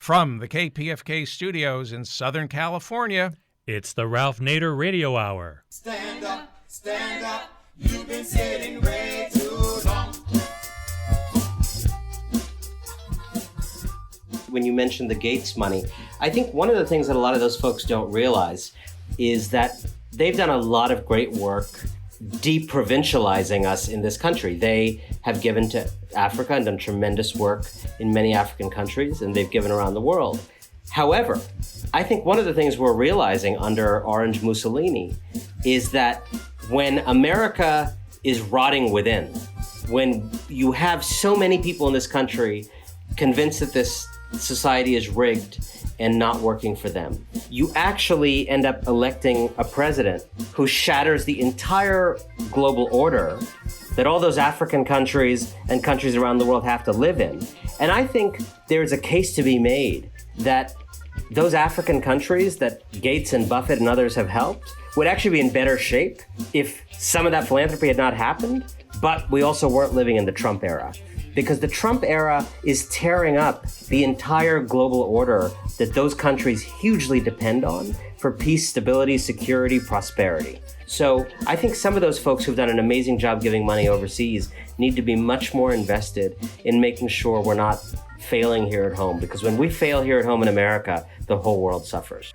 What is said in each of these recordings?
From the KPFK studios in Southern California, it's the Ralph Nader Radio Hour. Stand up, you've been sitting way too long. When you mentioned the Gates money, I think one of the things that a lot of those folks don't realize is that they've done a lot of great work deprovincializing us in this country. They have given to Africa and done tremendous work in many African countries, and they've given around the world. However, I think one of the things we're realizing under Orange Mussolini is that when America is rotting within, when you have so many people in this country convinced that this society is rigged and not working for them, you actually end up electing a president who shatters the entire global order that all those African countries and countries around the world have to live in. And I think there's a case to be made that those African countries that Gates and Buffett and others have helped would actually be in better shape if some of that philanthropy had not happened, but we also weren't living in the Trump era. Because the Trump era is tearing up the entire global order that those countries hugely depend on for peace, stability, security, prosperity. So I think some of those folks who've done an amazing job giving money overseas need to be much more invested in making sure we're not failing here at home. Because when we fail here at home in America, the whole world suffers.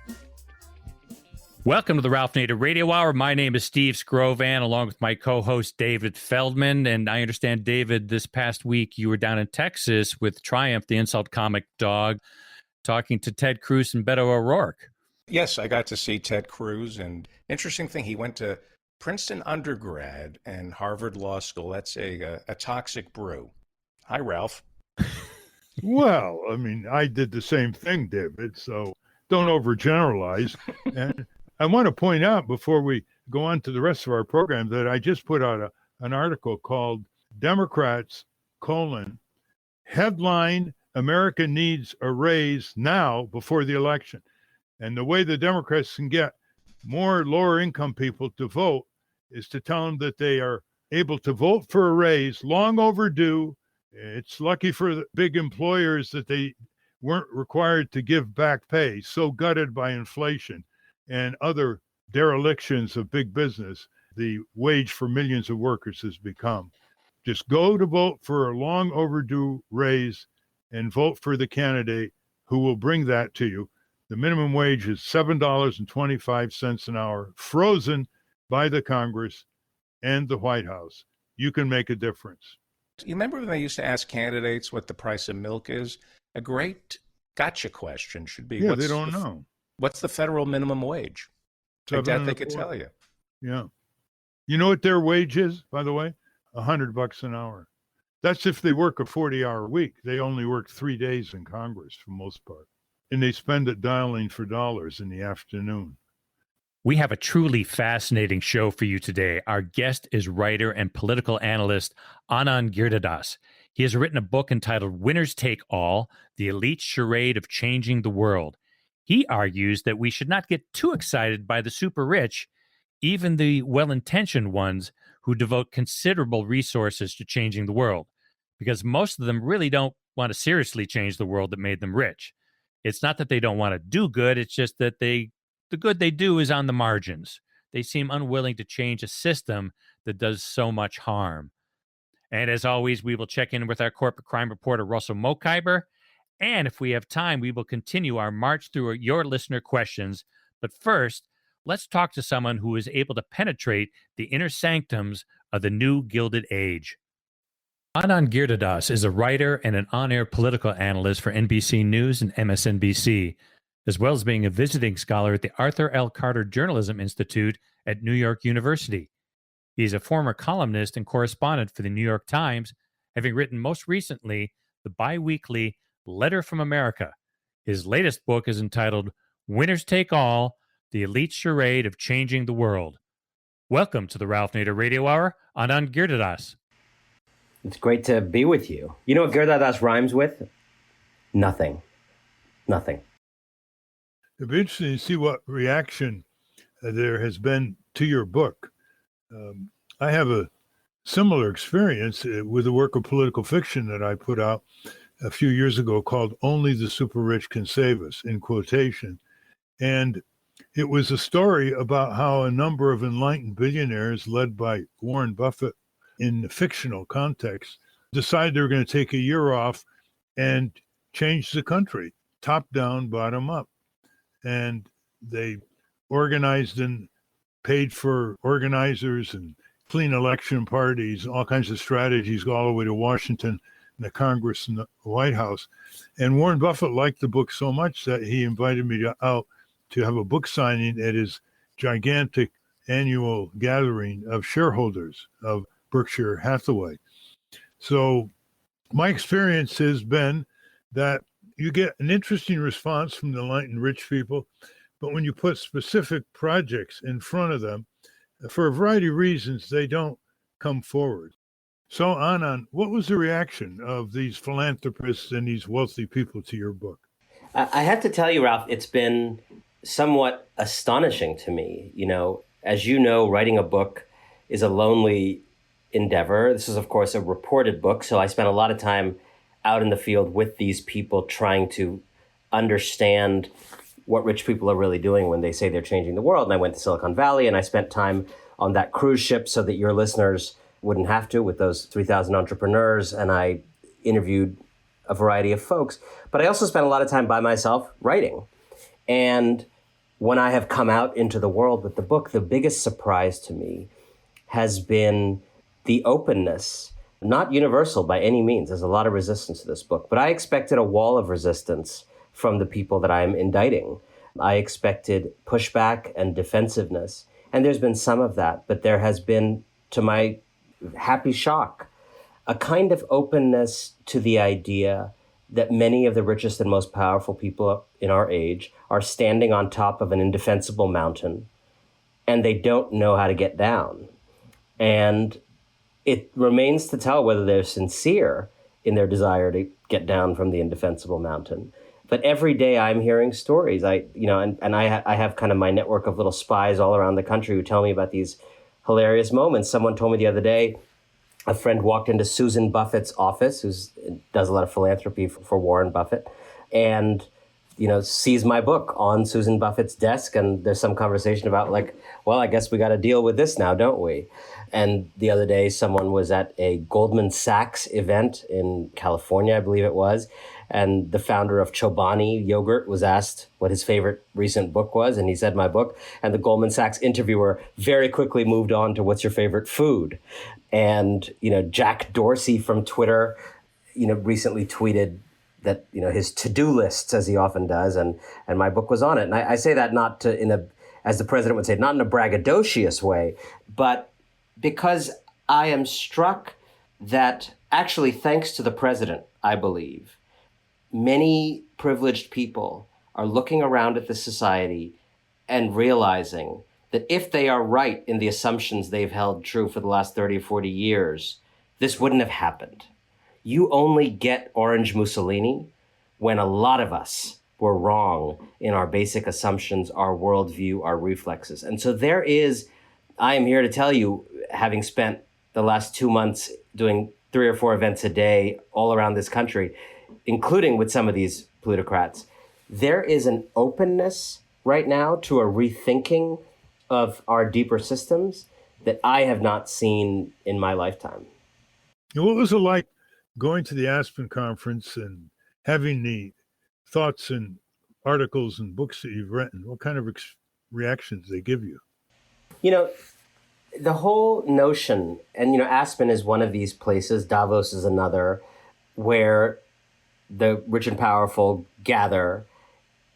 Welcome to the Ralph Nader Radio Hour. My name is Steve Scrovan, along with my co-host David Feldman. And I understand, David, this past week you were down in Texas with Triumph, the insult comic dog, talking to Ted Cruz and Beto O'Rourke. Yes, I got to see Ted Cruz, and interesting thing, he went to Princeton undergrad and Harvard Law School. That's a toxic brew. Hi, Ralph. Well, I mean, I did the same thing, David, so don't overgeneralize. And I want to point out before we go on to the rest of our program that I just put out an article called Democrats, headline, America needs a raise now before the election. And the way the Democrats can get more lower income people to vote is to tell them that they are able to vote for a raise, long overdue. It's lucky for the big employers that they weren't required to give back pay, so gutted by inflation and other derelictions of big business, the wage for millions of workers has become. Just go to vote for a long overdue raise and vote for the candidate who will bring that to you. The minimum wage is $7.25 an hour, frozen by the Congress and the White House. You can make a difference. You remember when they used to ask candidates what the price of milk is? A great gotcha question should be, they don't know. What's the federal minimum wage? I doubt they could tell you. Yeah. You know what their wage is, by the way? $100 an hour. That's if they work a 40-hour week. They only work 3 days in Congress for the most part. And they spend it dialing for dollars in the afternoon. We have a truly fascinating show for you today. Our guest is writer and political analyst Anand Giridharadas. He has written a book entitled Winners Take All, The Elite Charade of Changing the World. He argues that we should not get too excited by the super rich, even the well-intentioned ones who devote considerable resources to changing the world, because most of them really don't want to seriously change the world that made them rich. It's not that they don't want to do good, it's just that the good they do is on the margins. They seem unwilling to change a system that does so much harm. And as always, we will check in with our corporate crime reporter, Russell Mokhiber. And if we have time, we will continue our march through your listener questions. But first, let's talk to someone who is able to penetrate the inner sanctums of the new Gilded Age. Anand Giridharadas is a writer and an on-air political analyst for NBC News and MSNBC, as well as being a visiting scholar at the Arthur L. Carter Journalism Institute at New York University. He is a former columnist and correspondent for the New York Times, having written most recently the bi-weekly Letter from America. His latest book is entitled Winners Take All, The Elite Charade of Changing the World. Welcome to the Ralph Nader Radio Hour, Anand Giridharadas. It's great to be with you. You know what Giridharadas rhymes with? Nothing. Nothing. It'd be interesting to see what reaction there has been to your book. I have a similar experience with the work of political fiction that I put out a few years ago called Only the Super Rich Can Save Us, in quotation. And it was a story about how a number of enlightened billionaires led by Warren Buffett in the fictional context decided they were going to take a year off and change the country, top down, bottom up. And they organized and paid for organizers and clean election parties, all kinds of strategies, all the way to Washington and the Congress and the White House. And Warren Buffett liked the book so much that he invited me out to have a book signing at his gigantic annual gathering of shareholders of Berkshire Hathaway. So my experience has been that you get an interesting response from the enlightened rich people, but when you put specific projects in front of them, for a variety of reasons, they don't come forward. So, Anand, what was the reaction of these philanthropists and these wealthy people to your book? I have to tell you, Ralph, it's been somewhat astonishing to me. As you know, writing a book is a lonely endeavor. This is, of course, a reported book. So I spent a lot of time out in the field with these people trying to understand what rich people are really doing when they say they're changing the world. And I went to Silicon Valley and I spent time on that cruise ship so that your listeners wouldn't have to, with those 3,000 entrepreneurs. And I interviewed a variety of folks. But I also spent a lot of time by myself writing. And when I have come out into the world with the book, the biggest surprise to me has been the openness, not universal by any means. There's a lot of resistance to this book, but I expected a wall of resistance from the people that I'm indicting. I expected pushback and defensiveness, and there's been some of that, but there has been, to my happy shock, a kind of openness to the idea that many of the richest and most powerful people in our age are standing on top of an indefensible mountain, and they don't know how to get down. And it remains to tell whether they're sincere in their desire to get down from the indefensible mountain. But every day I'm hearing stories. I have kind of my network of little spies all around the country who tell me about these hilarious moments. Someone told me the other day, a friend walked into Susan Buffett's office, who does a lot of philanthropy for Warren Buffett, and sees my book on Susan Buffett's desk. And there's some conversation about well, I guess we got to deal with this now, don't we? And the other day, someone was at a Goldman Sachs event in California, I believe it was. And the founder of Chobani Yogurt was asked what his favorite recent book was. And he said, my book. And the Goldman Sachs interviewer very quickly moved on to what's your favorite food? And, Jack Dorsey from Twitter, recently tweeted that, his to-do lists, as he often does. And my book was on it. And I say that not to, as the president would say, not in a braggadocious way, but because I am struck that actually, thanks to the president, I believe, many privileged people are looking around at the society and realizing that if they are right in the assumptions they've held true for the last 30 or 40 years, this wouldn't have happened. You only get Orange Mussolini when a lot of us were wrong in our basic assumptions, our worldview, our reflexes. And so I am here to tell you, having spent the last 2 months doing 3 or 4 events a day all around this country, including with some of these plutocrats, there is an openness right now to a rethinking of our deeper systems that I have not seen in my lifetime. And what was it like going to the Aspen conference and having the thoughts and articles and books that you've written? What kind of reactions they give you? The whole notion, and Aspen is one of these places, Davos is another, where the rich and powerful gather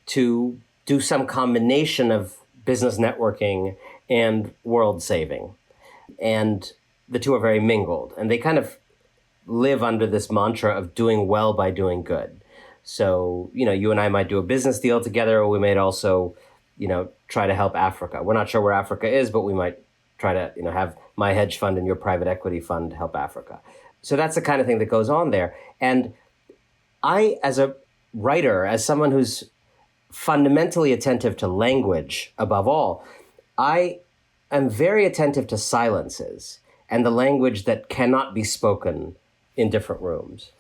to do some combination of business networking and world saving. And the two are very mingled, and they kind of live under this mantra of doing well by doing good. So, you and I might do a business deal together, or we might also, try to help Africa. We're not sure where Africa is, but we might try to, have my hedge fund and your private equity fund help Africa. So that's the kind of thing that goes on there. And I, as a writer, as someone who's fundamentally attentive to language above all, I am very attentive to silences and the language that cannot be spoken in different rooms.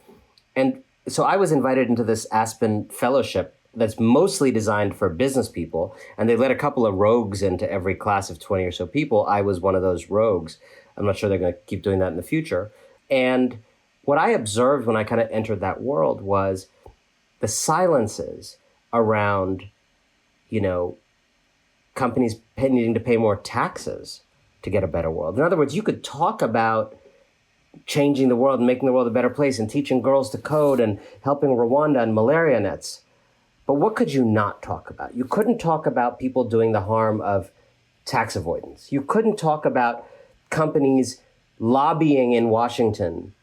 And So I was invited into this Aspen fellowship that's mostly designed for business people, and they let a couple of rogues into every class of 20 or so people. I was one of those rogues. I'm not sure they're going to keep doing that in the future. And what I observed when I kind of entered that world was the silences around, companies needing to pay more taxes to get a better world. In other words, you could talk about changing the world and making the world a better place and teaching girls to code and helping Rwanda and malaria nets. But what could you not talk about? You couldn't talk about people doing the harm of tax avoidance. You couldn't talk about companies lobbying in Washington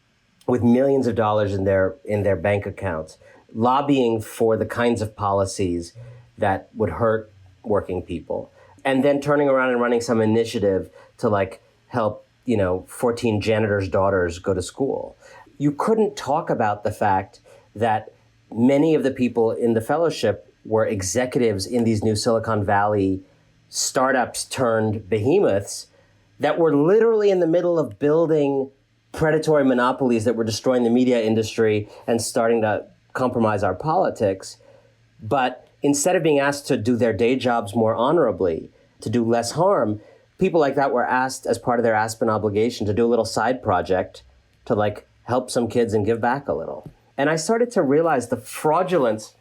with millions of dollars in their bank accounts, lobbying for the kinds of policies that would hurt working people, and then turning around and running some initiative to help 14 janitors' daughters go to school. You couldn't talk about the fact that many of the people in the fellowship were executives in these new Silicon Valley startups turned behemoths that were literally in the middle of building predatory monopolies that were destroying the media industry and starting to compromise our politics. But instead of being asked to do their day jobs more honorably, to do less harm, people like that were asked as part of their Aspen obligation to do a little side project to help some kids and give back a little. And I started to realize the fraudulence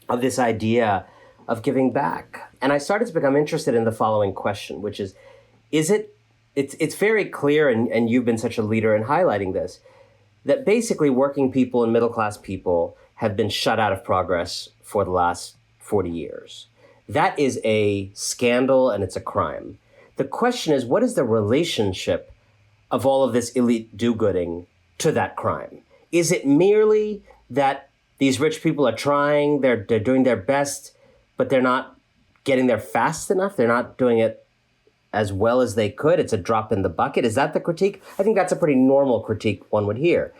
of this idea of giving back. And I started to become interested in the following question, which is it's very clear, and you've been such a leader in highlighting this, that basically working people and middle-class people have been shut out of progress for the last 40 years. That is a scandal and it's a crime. The question is, what is the relationship of all of this elite do-gooding to that crime? Is it merely that these rich people are trying, they're doing their best, but they're not getting there fast enough? They're not doing it as well as they could? It's a drop in the bucket. Is that the critique? I think that's a pretty normal critique one would hear.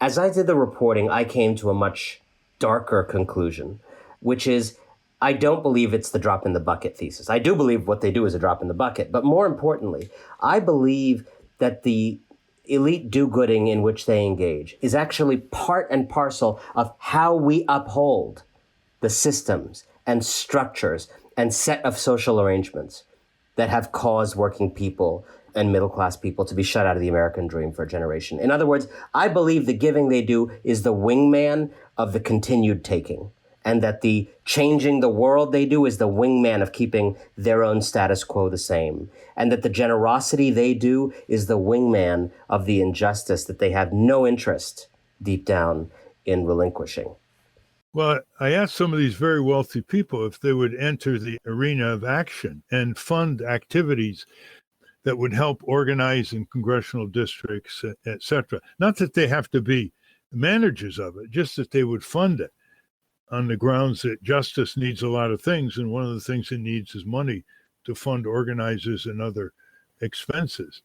As I did the reporting, I came to a much darker conclusion, which is I don't believe it's the drop in the bucket thesis. I do believe what they do is a drop in the bucket. But more importantly, I believe that the elite do-gooding in which they engage is actually part and parcel of how we uphold the systems and structures and set of social arrangements that have caused working people and middle-class people to be shut out of the American dream for a generation. In other words, I believe the giving they do is the wingman of the continued taking, and that the changing the world they do is the wingman of keeping their own status quo the same, and that the generosity they do is the wingman of the injustice that they have no interest deep down in relinquishing. Well, I asked some of these very wealthy people if they would enter the arena of action and fund activities that would help organize in congressional districts, et cetera. Not that they have to be managers of it, just that they would fund it on the grounds that justice needs a lot of things. And one of the things it needs is money to fund organizers and other expenses.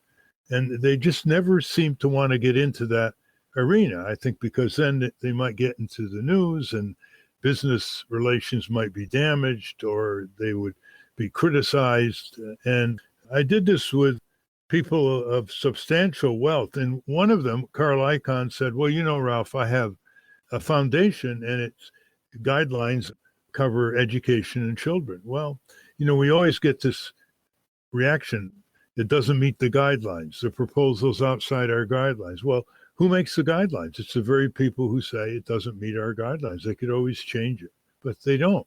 And they just never seem to want to get into that arena, I think, because then they might get into the news and business relations might be damaged or they would be criticized. And I did this with people of substantial wealth. And one of them, Carl Icahn, said, well, Ralph, I have a foundation and its guidelines cover education and children. Well, we always get this reaction. It doesn't meet the guidelines. The proposal's outside our guidelines. Well, who makes the guidelines? It's the very people who say it doesn't meet our guidelines. They could always change it, but they don't.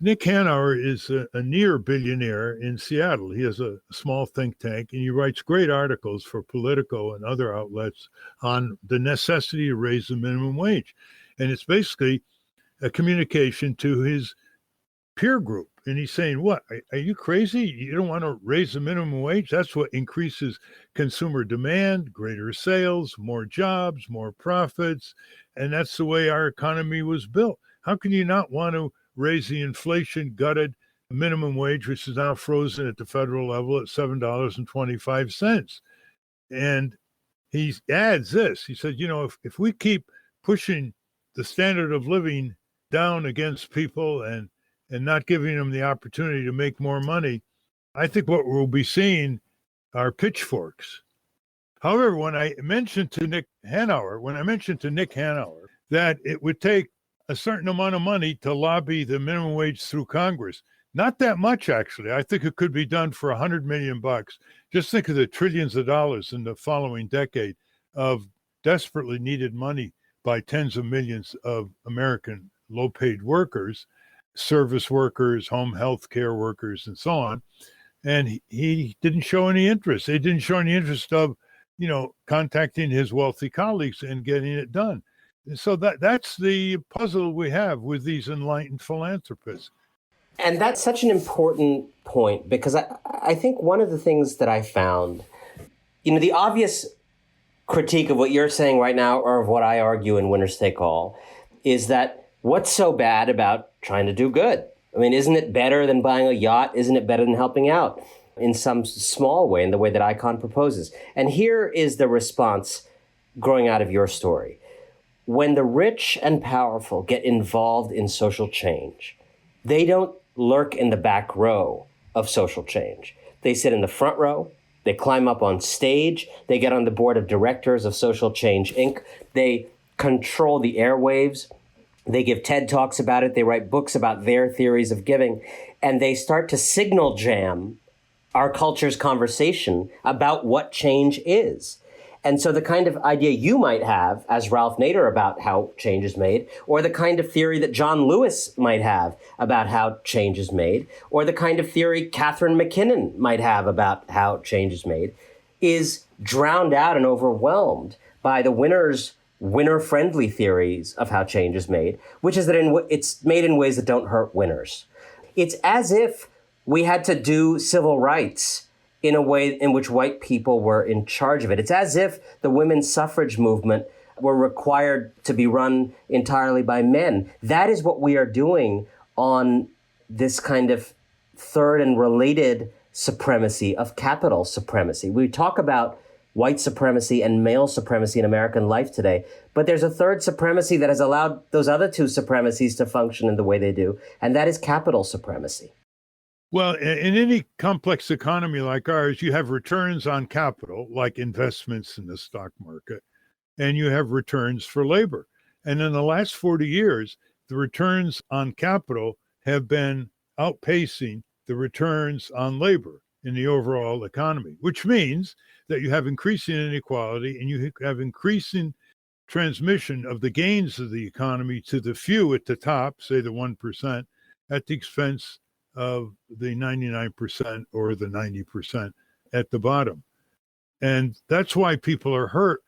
Nick Hanauer is a near billionaire in Seattle. He has a small think tank, and he writes great articles for Politico and other outlets on the necessity to raise the minimum wage. And it's basically a communication to his peer group. And he's saying, what, are you crazy? You don't want to raise the minimum wage? That's what increases consumer demand, greater sales, more jobs, more profits. And that's the way our economy was built. How can you not want to raise the inflation gutted minimum wage, which is now frozen at the federal level at $7.25? And he adds this. He said, if we keep pushing the standard of living down against people and not giving them the opportunity to make more money, I think what we'll be seeing are pitchforks. However, when I mentioned to Nick Hanauer, that it would take a certain amount of money to lobby the minimum wage through Congress. Not that much, actually. I think it could be done for $100 million. Just think of the trillions of dollars in the following decade of desperately needed money by tens of millions of American low-paid workers, service workers, home health care workers, and so on. And he didn't show any interest. He didn't show any interest of, contacting his wealthy colleagues and getting it done. So that's the puzzle we have with these enlightened philanthropists. And that's such an important point, because I think one of the things that I found, the obvious critique of what you're saying right now, or of what I argue in Winners Take All, is that what's so bad about trying to do good? I mean, isn't it better than buying a yacht? Isn't it better than helping out in some small way, in the way that Icon proposes? And here is the response growing out of your story. When the rich and powerful get involved in social change, they don't lurk in the back row of social change. They sit in the front row. They climb up on stage. They get on the board of directors of Social Change, Inc. They control the airwaves. They give TED Talks about it. They write books about their theories of giving. And they start to signal jam our culture's conversation about what change is. And so the kind of idea you might have as Ralph Nader about how change is made, or the kind of theory that John Lewis might have about how change is made, or the kind of theory Catherine McKinnon might have about how change is made, is drowned out and overwhelmed by the winner-friendly theories of how change is made, which is that it's made in ways that don't hurt winners. It's as if we had to do civil rights in a way in which white people were in charge of it. It's as if the women's suffrage movement were required to be run entirely by men. That is what we are doing on this kind of third and related supremacy of capital supremacy. We talk about white supremacy and male supremacy in American life today, but there's a third supremacy that has allowed those other two supremacies to function in the way they do, and that is capital supremacy. Well, in any complex economy like ours, you have returns on capital, like investments in the stock market, and you have returns for labor. And in the last 40 years, the returns on capital have been outpacing the returns on labor in the overall economy, which means that you have increasing inequality and you have increasing transmission of the gains of the economy to the few at the top, say the 1%, at the expense of the 99% or the 90% at the bottom. And that's why people are hurt,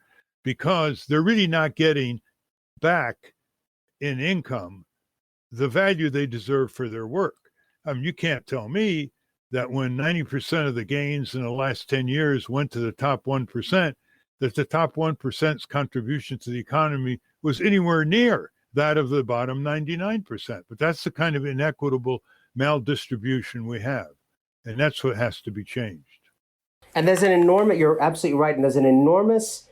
because they're really not getting back in income the value they deserve for their work. I mean, you can't tell me that when 90% of the gains in the last 10 years went to the top 1%, that the top 1%'s contribution to the economy was anywhere near that of the bottom 99%. But that's the kind of inequitable maldistribution we have. And that's what has to be changed. And there's you're absolutely right, and there's an enormous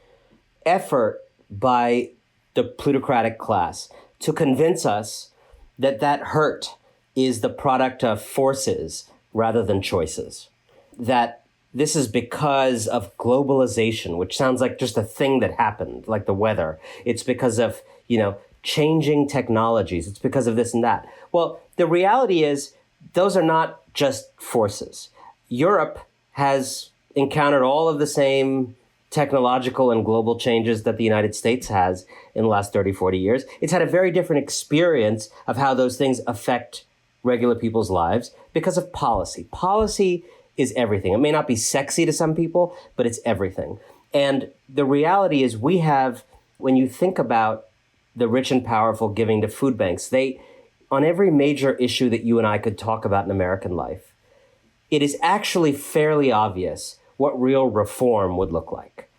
effort by the plutocratic class to convince us that hurt is the product of forces rather than choices. That this is because of globalization, which sounds like just a thing that happened, like the weather. It's because of, changing technologies. It's because of this and that. Well, the reality is those are not just forces. Europe has encountered all of the same technological and global changes that the United States has in the last 30, 40 years. It's had a very different experience of how those things affect regular people's lives because of policy. Policy is everything. It may not be sexy to some people, but it's everything. And the reality is we have, when you think about the rich and powerful giving to food banks, on every major issue that you and I could talk about in American life, it is actually fairly obvious what real reform would look like.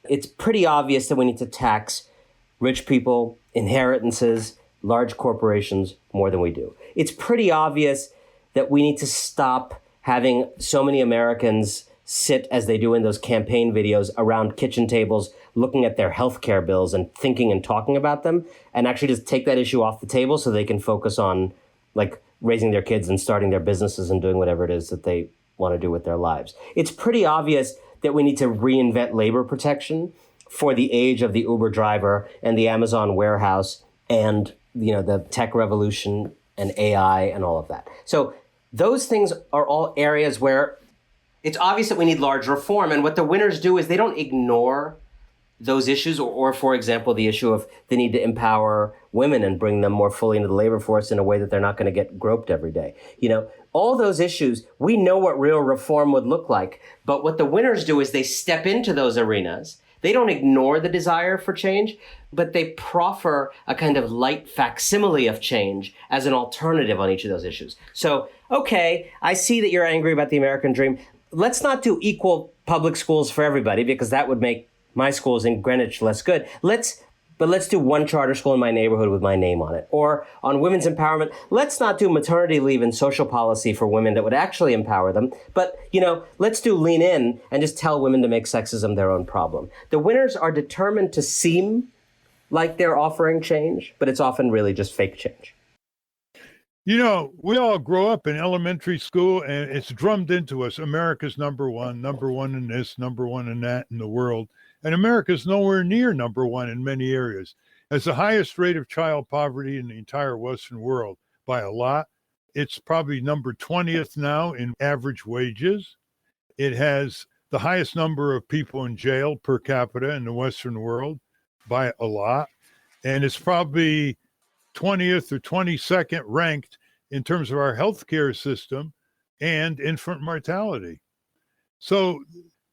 It's pretty obvious that we need to tax rich people, inheritances, large corporations more than we do. It's pretty obvious that we need to stop having so many Americans sit, as they do in those campaign videos, around kitchen tables looking at their healthcare bills and thinking and talking about them, and actually just take that issue off the table so they can focus on raising their kids and starting their businesses and doing whatever it is that they want to do with their lives. It's pretty obvious that we need to reinvent labor protection for the age of the Uber driver and the Amazon warehouse and the tech revolution and AI and all of that. So those things are all areas where it's obvious that we need large reform. And what the winners do is they don't ignore those issues, or for example, the issue of the need to empower women and bring them more fully into the labor force in a way that they're not going to get groped every day. All those issues, we know what real reform would look like. But what the winners do is they step into those arenas. They don't ignore the desire for change, but they proffer a kind of light facsimile of change as an alternative on each of those issues. So, okay, I see that you're angry about the American dream. Let's not do equal public schools for everybody, because that would make my schools in Greenwich less good. Let's do one charter school in my neighborhood with my name on it. Or on women's empowerment, let's not do maternity leave and social policy for women that would actually empower them. But, let's do lean in and just tell women to make sexism their own problem. The winners are determined to seem like they're offering change, but it's often really just fake change. We all grow up in elementary school and it's drummed into us. America's number one in this, number one in that in the world. And America's nowhere near number one in many areas. It has the highest rate of child poverty in the entire Western world by a lot. It's probably number 20th now in average wages. It has the highest number of people in jail per capita in the Western world by a lot. And it's probably 20th or 22nd ranked in terms of our healthcare system and infant mortality. So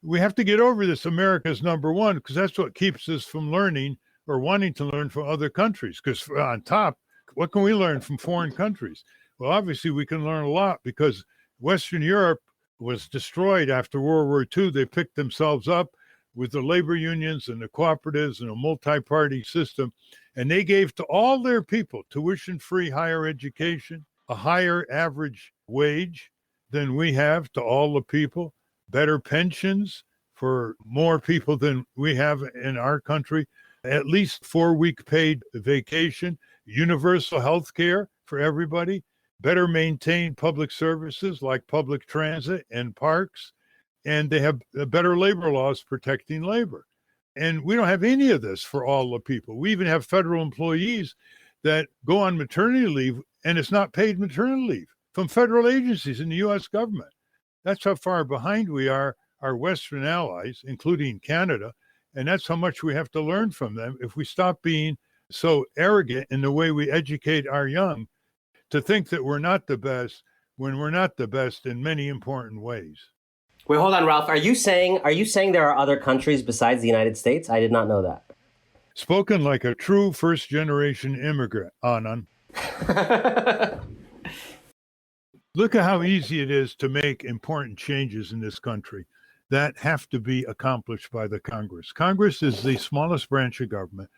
we have to get over this America's number one, because that's what keeps us from learning or wanting to learn from other countries. Because on top, what can we learn from foreign countries? Well, obviously we can learn a lot, because Western Europe was destroyed after World War II. They picked themselves up with the labor unions and the cooperatives and a multi-party system. And they gave to all their people tuition-free higher education, a higher average wage than we have to all the people, better pensions for more people than we have in our country, at least 4-week paid vacation, universal health care for everybody, better maintained public services like public transit and parks, and they have better labor laws protecting labor. And we don't have any of this for all the people. We even have federal employees that go on maternity leave, and it's not paid maternity leave from federal agencies in the U.S. government. That's how far behind we are our Western allies, including Canada. And that's how much we have to learn from them if we stop being so arrogant in the way we educate our young to think that we're not the best when we're not the best in many important ways. Wait, hold on, Ralph. Are you saying there are other countries besides the United States? I did not know that. Spoken like a true first-generation immigrant, Anand. Look at how easy it is to make important changes in this country that have to be accomplished by the Congress. Congress is the smallest branch of government.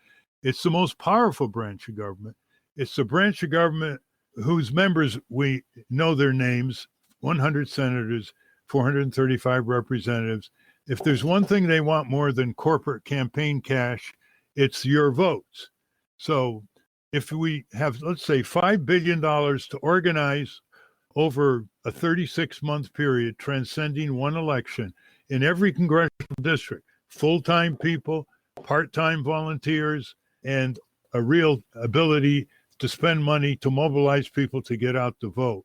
It's the most powerful branch of government. It's the branch of government whose members, we know their names, 100 senators, 435 representatives. If there's one thing they want more than corporate campaign cash, it's your votes. So if we have, let's say, $5 billion to organize over a 36-month period, transcending one election in every congressional district, full-time people, part-time volunteers, and a real ability to spend money to mobilize people to get out to vote.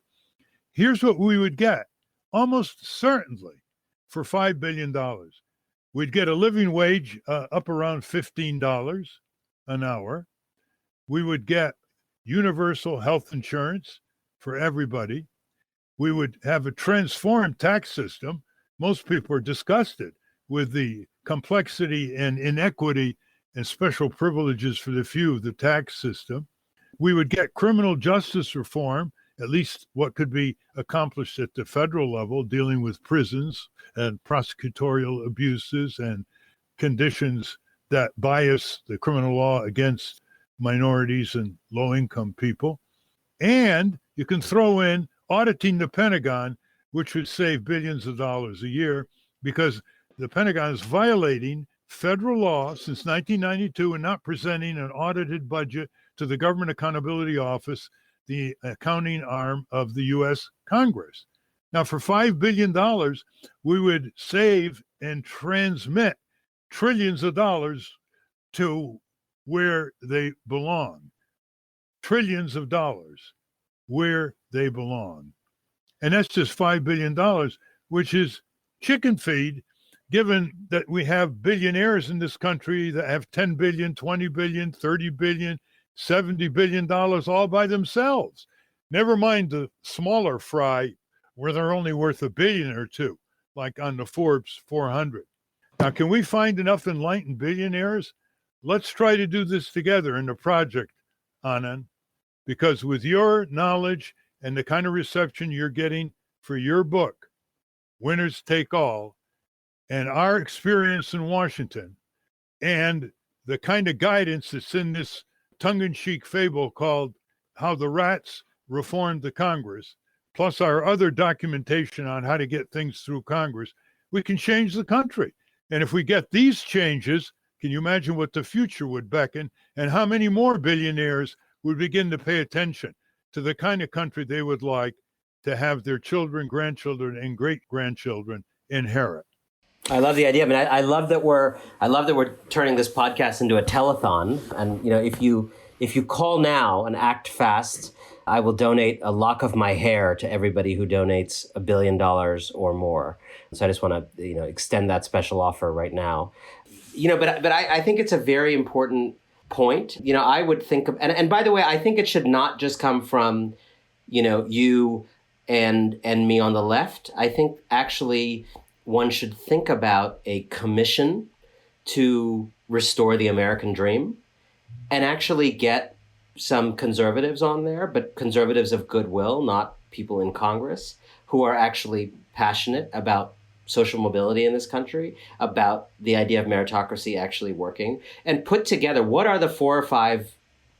Here's what we would get, almost certainly, for $5 billion. We'd get a living wage up around $15 an hour. We would get universal health insurance for everybody. We would have a transformed tax system. Most people are disgusted with the complexity and inequity and special privileges for the few of the tax system. We would get criminal justice reform, at least what could be accomplished at the federal level, dealing with prisons and prosecutorial abuses and conditions that bias the criminal law against minorities and low-income people. And you can throw in auditing the Pentagon, which would save billions of dollars a year, because the Pentagon is violating federal law since 1992 and not presenting an audited budget to the Government Accountability Office, the accounting arm of the U.S. Congress. Now, for $5 billion, we would save and transmit trillions of dollars to where they belong. trillions of dollars where they belong. And that's just $5 billion, which is chicken feed, given that we have billionaires in this country that have 10 billion, 20 billion, 30 billion, $70 billion all by themselves. Never mind the smaller fry where they're only worth $1 billion or $2 billion, like on the Forbes 400. Now, can we find enough enlightened billionaires? Let's try to do this together in the project, Anand, because with your knowledge and the kind of reception you're getting for your book, Winners Take All, and our experience in Washington, and the kind of guidance that's in this tongue-in-cheek fable called How the Rats Reformed the Congress, plus our other documentation on how to get things through Congress, we can change the country. And if we get these changes, can you imagine what the future would beckon, and how many more billionaires would begin to pay attention to the kind of country they would like to have their children, grandchildren, and great-grandchildren inherit? I love the idea. I mean, I love that we're turning this podcast into a telethon. And if you call now and act fast, I will donate a lock of my hair to everybody who donates $1 billion or more. So I just want to extend that special offer right now. But I think it's a very important point. I would think of, and by the way, I think it should not just come from you and me on the left. I think actually one should think about a commission to restore the American dream and actually get some conservatives on there, but conservatives of goodwill, not people in Congress, who are actually passionate about social mobility in this country, about the idea of meritocracy actually working, and put together what are the 4 or 5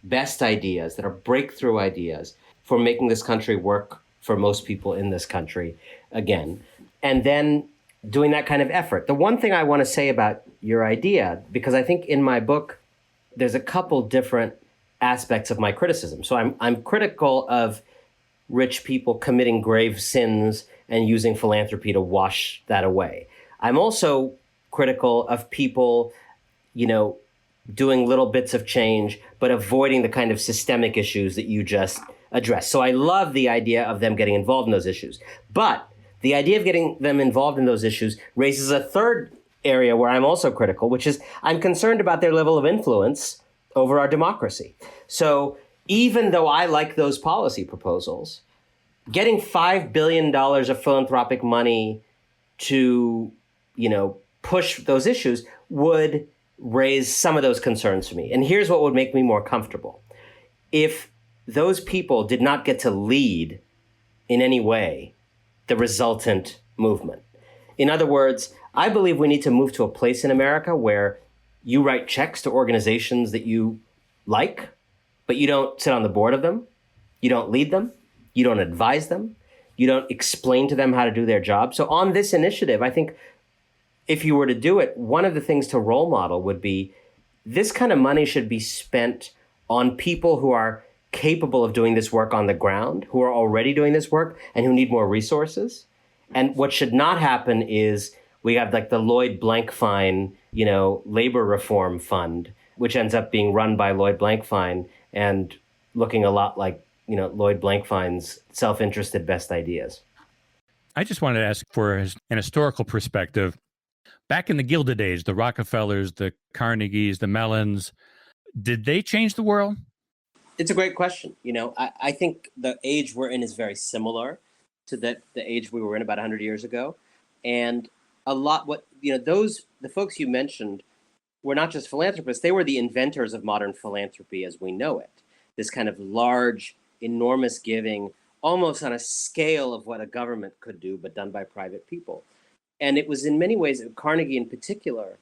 best ideas that are breakthrough ideas for making this country work for most people in this country again. And then doing that kind of effort. The one thing I want to say about your idea, because I think in my book, there's a couple different aspects of my criticism. So I'm critical of rich people committing grave sins and using philanthropy to wash that away. I'm also critical of people, doing little bits of change, but avoiding the kind of systemic issues that you just addressed. So I love the idea of them getting involved in those issues. But the idea of getting them involved in those issues raises a third area where I'm also critical, which is I'm concerned about their level of influence over our democracy. So even though I like those policy proposals, getting $5 billion of philanthropic money to, push those issues would raise some of those concerns for me. And here's what would make me more comfortable. If those people did not get to lead in any way the resultant movement. In other words, I believe we need to move to a place in America where you write checks to organizations that you like, but you don't sit on the board of them. You don't lead them. You don't advise them. You don't explain to them how to do their job. So on this initiative, I think if you were to do it, one of the things to role model would be this kind of money should be spent on people who are capable of doing this work on the ground, who are already doing this work and who need more resources. And what should not happen is we have like the Lloyd Blankfein, labor reform fund, which ends up being run by Lloyd Blankfein and looking a lot like, Lloyd Blankfein's self-interested best ideas. I just wanted to ask for an historical perspective. Back in the Gilded Age, the Rockefellers, the Carnegies, the Mellons, did they change the world? It's a great question. I think the age we're in is very similar to the age we were in about 100 years ago. And a lot, the folks you mentioned were not just philanthropists, they were the inventors of modern philanthropy as we know it. This kind of large, enormous giving, almost on a scale of what a government could do, but done by private people. And it was in many ways, Carnegie in particular,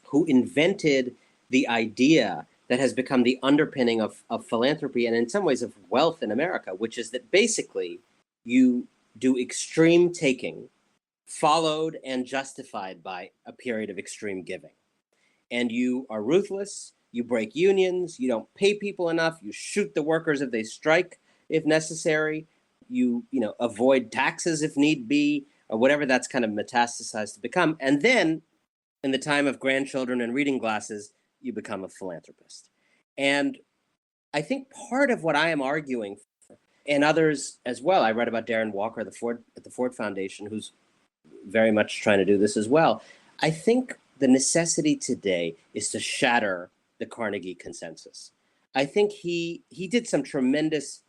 who invented the idea that has become the underpinning of philanthropy and in some ways of wealth in America, which is that basically you do extreme taking followed and justified by a period of extreme giving. And you are ruthless, you break unions, you don't pay people enough, you shoot the workers if they strike if necessary, you avoid taxes if need be, or whatever that's kind of metastasized to become. And then in the time of grandchildren and reading glasses, you become a philanthropist. And I think part of what I am arguing for, and others as well, I read about Darren Walker at the Ford Foundation, who's very much trying to do this as well. I think the necessity today is to shatter the Carnegie consensus. I think he did some tremendous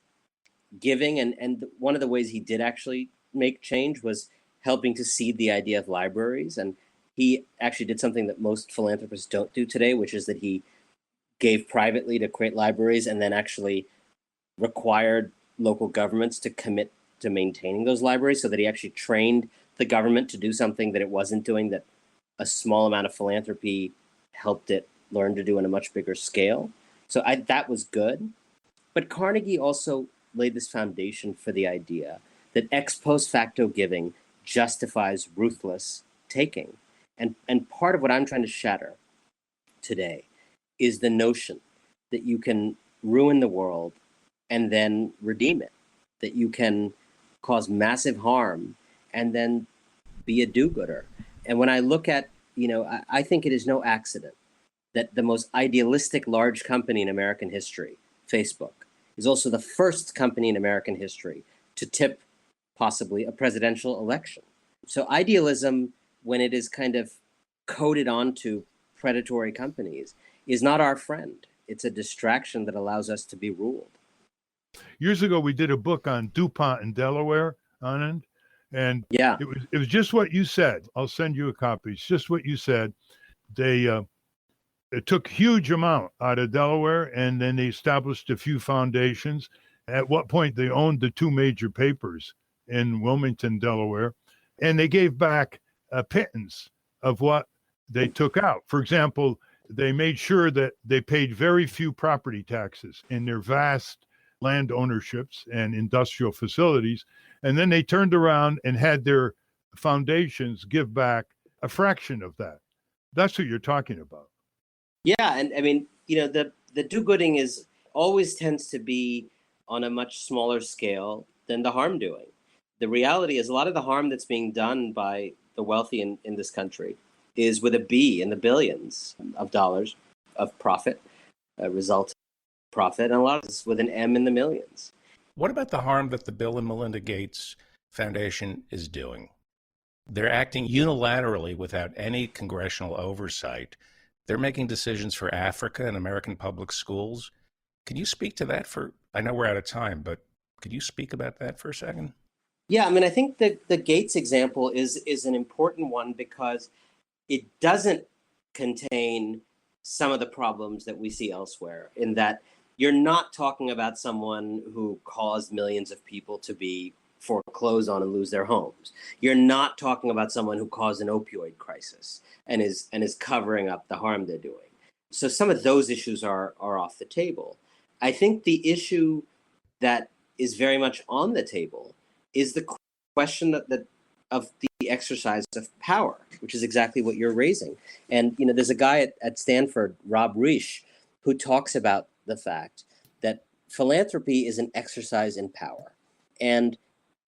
giving, and one of the ways he did actually make change was helping to seed the idea of libraries. And he actually did something that most philanthropists don't do today, which is that he gave privately to create libraries and then actually required local governments to commit to maintaining those libraries, so that he actually trained the government to do something that it wasn't doing, that a small amount of philanthropy helped it learn to do on a much bigger scale. So that was good. But Carnegie also laid this foundation for the idea that ex post facto giving justifies ruthless taking. And part of what I'm trying to shatter today is the notion that you can ruin the world and then redeem it, that you can cause massive harm and then be a do-gooder. And when I look at, I think it is no accident that the most idealistic large company in American history, Facebook, is also the first company in American history to tip possibly a presidential election. So idealism, when it is kind of coded onto predatory companies, is not our friend. It's a distraction that allows us to be ruled. Years ago, we did a book on DuPont in Delaware, Anand, and yeah, it was just what you said. I'll send you a copy. It's just what you said. They it took huge amount out of Delaware, and then they established a few foundations. At what point they owned the two major papers in Wilmington, Delaware, and they gave back a pittance of what they took out. For example, they made sure that they paid very few property taxes in their vast land ownerships and industrial facilities. And then they turned around and had their foundations give back a fraction of that. That's what you're talking about. Yeah. And I mean, the do-gooding is always tends to be on a much smaller scale than the harm doing. The reality is a lot of the harm that's being done by the wealthy in this country is with a B in the billions of dollars of profit, result profit, and a lot of it's with an M in the millions. What about the harm that the Bill and Melinda Gates Foundation is doing? They're acting unilaterally without any congressional oversight. They're making decisions for Africa and American public schools. Can you speak to that I know we're out of time, but could you speak about that for a second? Yeah, I mean, I think the Gates example is an important one because it doesn't contain some of the problems that we see elsewhere, in that you're not talking about someone who caused millions of people to be foreclosed on and lose their homes. You're not talking about someone who caused an opioid crisis and is covering up the harm they're doing. So some of those issues are off the table. I think the issue that is very much on the table is the question that of the exercise of power, which is exactly what you're raising. And there's a guy at Stanford, Rob Reich, who talks about the fact that philanthropy is an exercise in power, and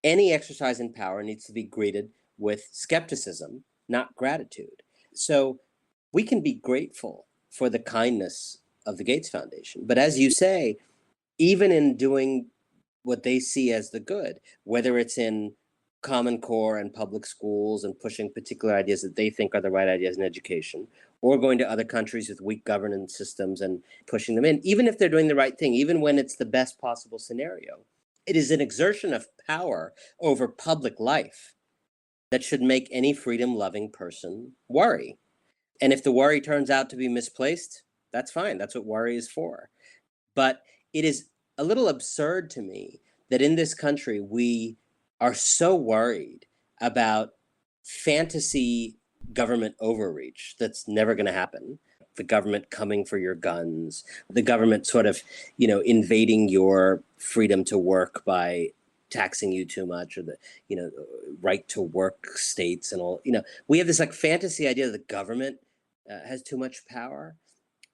any exercise in power needs to be greeted with skepticism, not gratitude. So we can be grateful for the kindness of the Gates Foundation, but as you say, even in doing what they see as the good, whether it's in Common Core and public schools and pushing particular ideas that they think are the right ideas in education, or going to other countries with weak governance systems and pushing them in, even if they're doing the right thing, even when it's the best possible scenario, it is an exertion of power over public life that should make any freedom-loving person worry. And if the worry turns out to be misplaced, that's fine. That's what worry is for. But it is a little absurd to me that in this country, we are so worried about fantasy government overreach that's never going to happen. The government coming for your guns, the government sort of, invading your freedom to work by taxing you too much, or the, right to work states and all. We have this like fantasy idea that the government has too much power.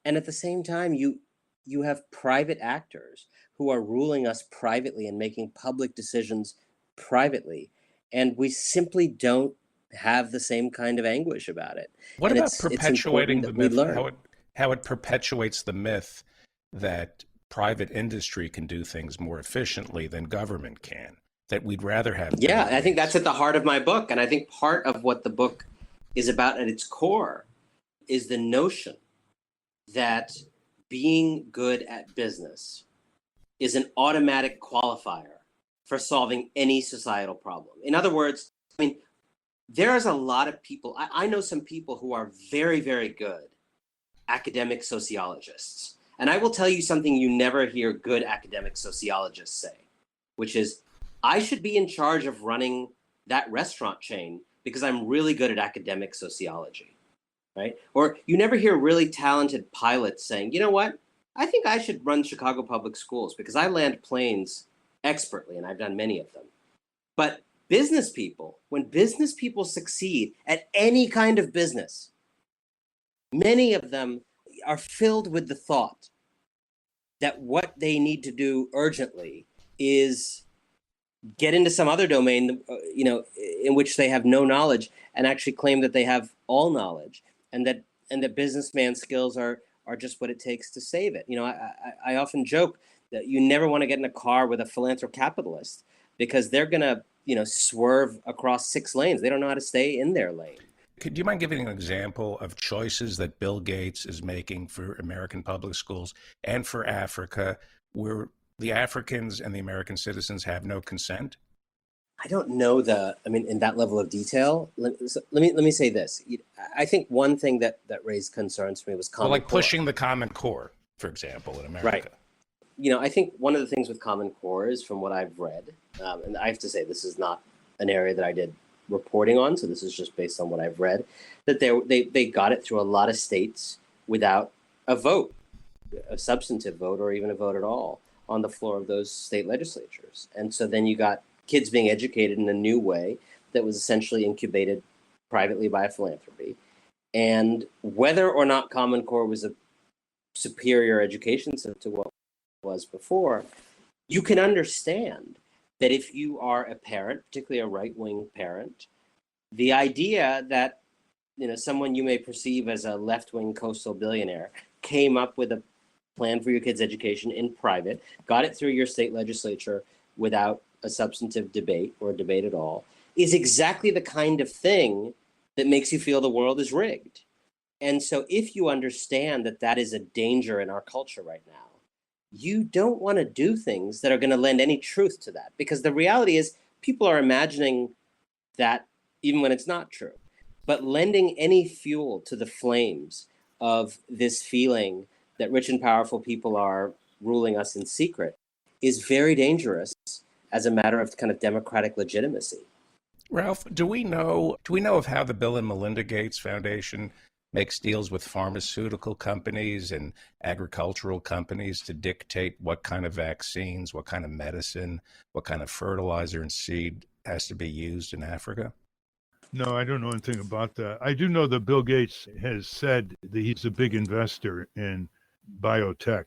And at the same time, you have private actors who are ruling us privately and making public decisions privately, and we simply don't have the same kind of anguish about it. What and about perpetuating the myth? How it perpetuates the myth that private industry can do things more efficiently than government can, that we'd rather have. Yeah, I think that's at the heart of my book. And I think part of what the book is about at its core is the notion that being good at business is an automatic qualifier for solving any societal problem. In other words, I mean, there's a lot of people, I know some people who are very, very good academic sociologists. And I will tell you something you never hear good academic sociologists say, which is, I should be in charge of running that restaurant chain because I'm really good at academic sociology, right? Or you never hear really talented pilots saying, you know what? I think I should run Chicago Public Schools because I land planes expertly, and I've done many of them. But business people, when business people succeed at any kind of business, many of them are filled with the thought that what they need to do urgently is get into some other domain, in which they have no knowledge, and actually claim that they have all knowledge, and that businessman skills are just what it takes to save it. I often joke that you never want to get in a car with a philanthrocapitalist because they're gonna, swerve across 6 lanes. They don't know how to stay in their lane. Could you mind giving an example of choices that Bill Gates is making for American public schools and for Africa, where the Africans and the American citizens have no consent? I don't know in that level of detail. Let me say this. I think one thing that raised concerns for me was Common Core. Pushing the Common Core, for example, in America. Right. I think one of the things with Common Core is, from what I've read, and I have to say this is not an area that I did reporting on, so this is just based on what I've read, that they got it through a lot of states without a vote, a substantive vote, or even a vote at all on the floor of those state legislatures. And so then you got kids being educated in a new way that was essentially incubated privately by a philanthropy. And whether or not Common Core was a superior education system to what it was before, you can understand that if you are a parent, particularly a right-wing parent, the idea that someone you may perceive as a left-wing coastal billionaire came up with a plan for your kid's education in private, got it through your state legislature without a substantive debate or a debate at all, is exactly the kind of thing that makes you feel the world is rigged. And so if you understand that that is a danger in our culture right now, you don't want to do things that are going to lend any truth to that, because the reality is people are imagining that even when it's not true. But lending any fuel to the flames of this feeling that rich and powerful people are ruling us in secret is very dangerous as a matter of kind of democratic legitimacy. Ralph, do we know of how the Bill and Melinda Gates Foundation makes deals with pharmaceutical companies and agricultural companies to dictate what kind of vaccines, what kind of medicine, what kind of fertilizer and seed has to be used in Africa? No, I don't know anything about that. I do know that Bill Gates has said that he's a big investor in biotech,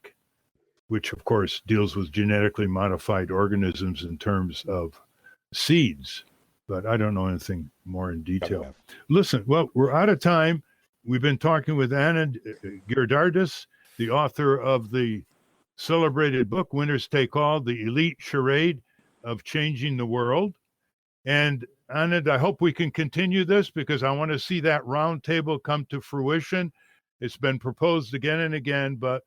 which of course deals with genetically modified organisms in terms of seeds, but I don't know anything more in detail. Okay. Listen, well, we're out of time. We've been talking with Anand Giridharadas, the author of the celebrated book, Winners Take All, the elite charade of changing the world. And Anand, I hope we can continue this because I want to see that round table come to fruition. It's been proposed again and again, but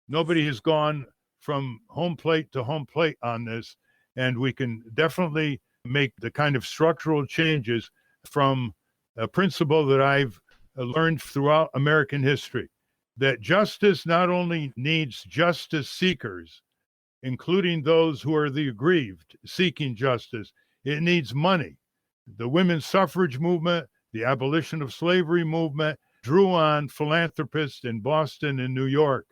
nobody has gone from home plate to home plate on this. And we can definitely make the kind of structural changes from a principle that I've learned throughout American history, that justice not only needs justice seekers, including those who are the aggrieved seeking justice, it needs money. The women's suffrage movement, the abolition of slavery movement drew on philanthropists in Boston and New York.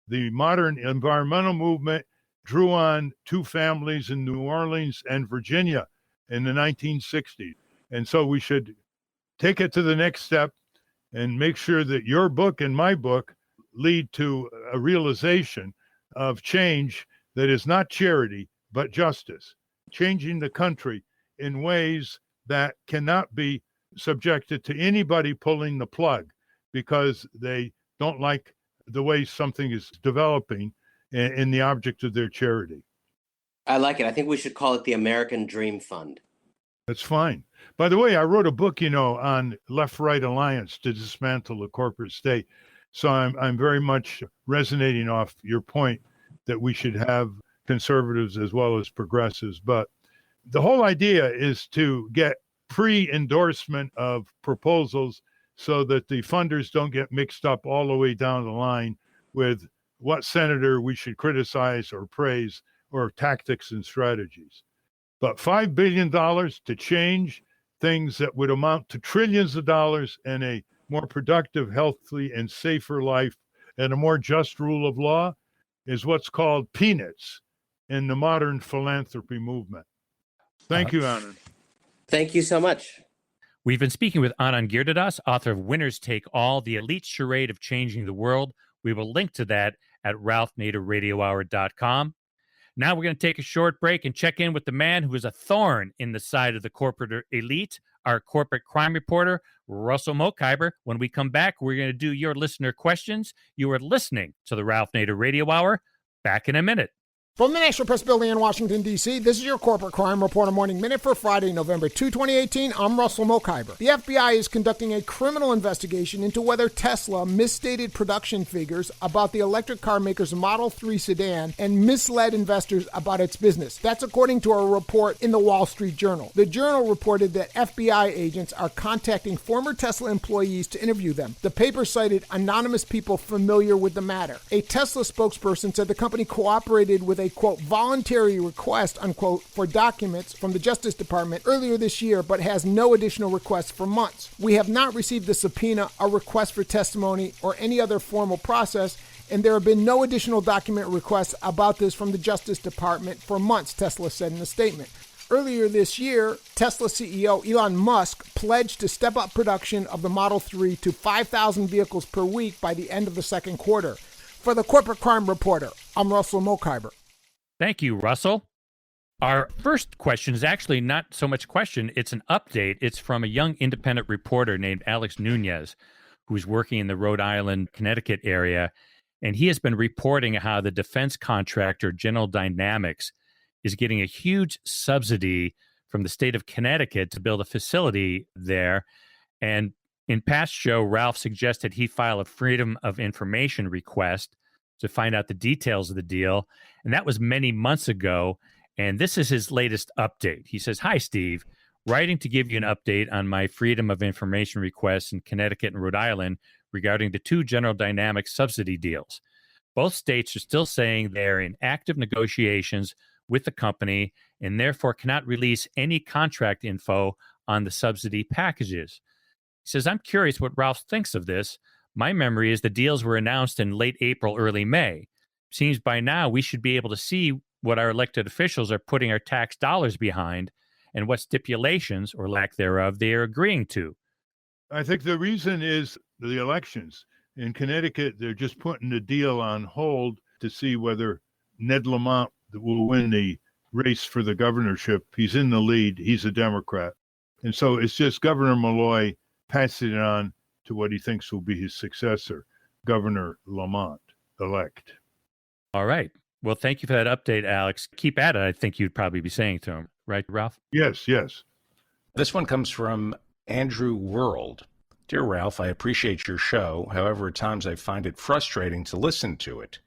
The modern environmental movement drew on 2 families in New Orleans and Virginia in the 1960s. And so we should take it to the next step and make sure that your book and my book lead to a realization of change that is not charity, but justice, changing the country in ways that cannot be subjected to anybody pulling the plug because they don't like the way something is developing in the object of their charity. I like it. I think we should call it the American Dream Fund. That's fine. By the way, I wrote a book, on left-right alliance to dismantle the corporate state. So I'm very much resonating off your point that we should have conservatives as well as progressives. But the whole idea is to get pre-endorsement of proposals so that the funders don't get mixed up all the way down the line with what senator we should criticize or praise or tactics and strategies. But $5 billion to change things that would amount to trillions of dollars and a more productive, healthy, and safer life and a more just rule of law is what's called peanuts in the modern philanthropy movement. Thank you, Anand. Thank you so much. We've been speaking with Anand Giridharadas, author of Winners Take All, The Elite Charade of Changing the World. We will link to that at ralphnaderradiohour.com. Now we're going to take a short break and check in with the man who is a thorn in the side of the corporate elite, our corporate crime reporter, Russell Mokhiber. When we come back, we're going to do your listener questions. You are listening to the Ralph Nader Radio Hour. Back in a minute. From the National Press Building in Washington, D.C., this is your Corporate Crime Reporter Morning Minute for Friday, November 2, 2018. I'm Russell Mokhiber. The FBI is conducting a criminal investigation into whether Tesla misstated production figures about the electric car maker's Model 3 sedan and misled investors about its business. That's according to a report in the Wall Street Journal. The Journal reported that FBI agents are contacting former Tesla employees to interview them. The paper cited anonymous people familiar with the matter. A Tesla spokesperson said the company cooperated with a, quote, voluntary request, unquote, for documents from the Justice Department earlier this year, but has no additional requests for months. We have not received a subpoena, a request for testimony, or any other formal process, and there have been no additional document requests about this from the Justice Department for months, Tesla said in a statement. Earlier this year, Tesla CEO Elon Musk pledged to step up production of the Model 3 to 5,000 vehicles per week by the end of the second quarter. For the Corporate Crime Reporter, I'm Russell Mokhiber. Thank you, Russell. Our first question is actually not so much a question, it's an update. It's from a young independent reporter named Alex Nunez, who's working in the Rhode Island, Connecticut area. And he has been reporting how the defense contractor General Dynamics is getting a huge subsidy from the state of Connecticut to build a facility there. And in past show, Ralph suggested he file a Freedom of Information request to find out the details of the deal. And that was many months ago. And this is his latest update. He says, "Hi, Steve. Writing to give you an update on my Freedom of Information requests in Connecticut and Rhode Island regarding the two General Dynamics subsidy deals. Both states are still saying they're in active negotiations with the company and therefore cannot release any contract info on the subsidy packages." He says, "I'm curious what Ralph thinks of this. My memory is the deals were announced in late April, early May. Seems by now we should be able to see what our elected officials are putting our tax dollars behind and what stipulations, or lack thereof, they are agreeing to." I think the reason is the elections. In Connecticut, they're just putting the deal on hold to see whether Ned Lamont will win the race for the governorship. He's in the lead. He's a Democrat. And so it's just Governor Malloy passing it on to what he thinks will be his successor, Governor Lamont-elect. All right. Well, thank you for that update, Alex. Keep at it, I think you'd probably be saying to him. Right, Ralph? Yes, yes. This one comes from Andrew World. "Dear Ralph, I appreciate your show. However, at times I find it frustrating to listen to it.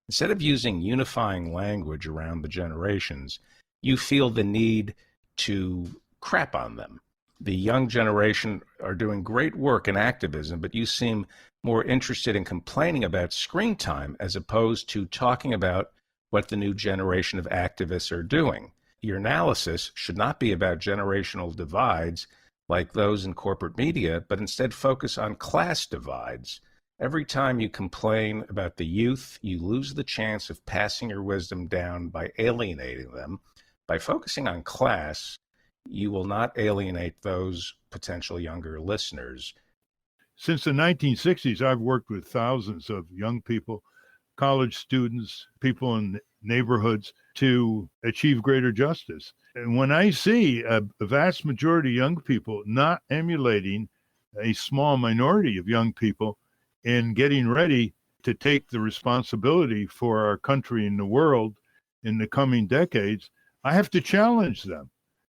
Instead of using unifying language around the generations, you feel the need to crap on them. The young generation are doing great work in activism, but you seem more interested in complaining about screen time as opposed to talking about what the new generation of activists are doing. Your analysis should not be about generational divides like those in corporate media, but instead focus on class divides. Every time you complain about the youth, you lose the chance of passing your wisdom down by alienating them. By focusing on class, you will not alienate those potential younger listeners." Since the 1960s, I've worked with thousands of young people, college students, people in neighborhoods to achieve greater justice. And when I see a vast majority of young people not emulating a small minority of young people in getting ready to take the responsibility for our country and the world in the coming decades, I have to challenge them.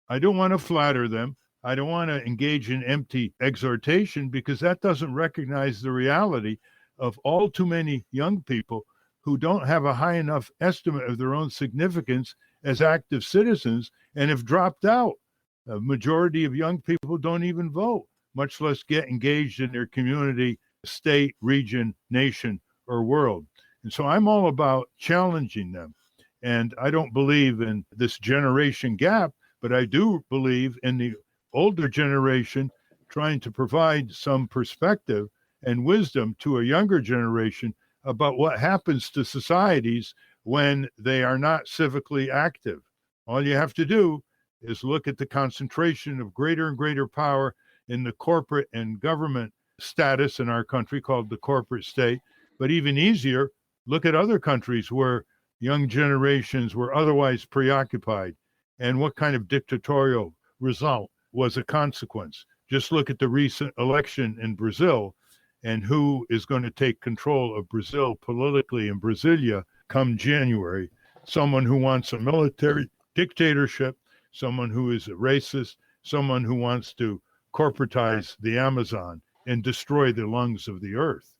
I don't want to flatter them. I don't want to engage in empty exhortation, because that doesn't recognize the reality of all too many young people who don't have a high enough estimate of their own significance as active citizens and have dropped out. A majority of young people don't even vote, much less get engaged in their community, state, region, nation, or world. And so I'm all about challenging them. And I don't believe in this generation gap, but I do believe in the older generation trying to provide some perspective and wisdom to a younger generation about what happens to societies when they are not civically active. All you have to do is look at the concentration of greater and greater power in the corporate and government status in our country, called the corporate state. But even easier, look at other countries where young generations were otherwise preoccupied, and what kind of dictatorial result was a consequence. Just look at the recent election in Brazil and who is going to take control of Brazil politically in Brasilia come January. Someone who wants a military dictatorship, someone who is a racist, someone who wants to corporatize the Amazon and destroy the lungs of the earth.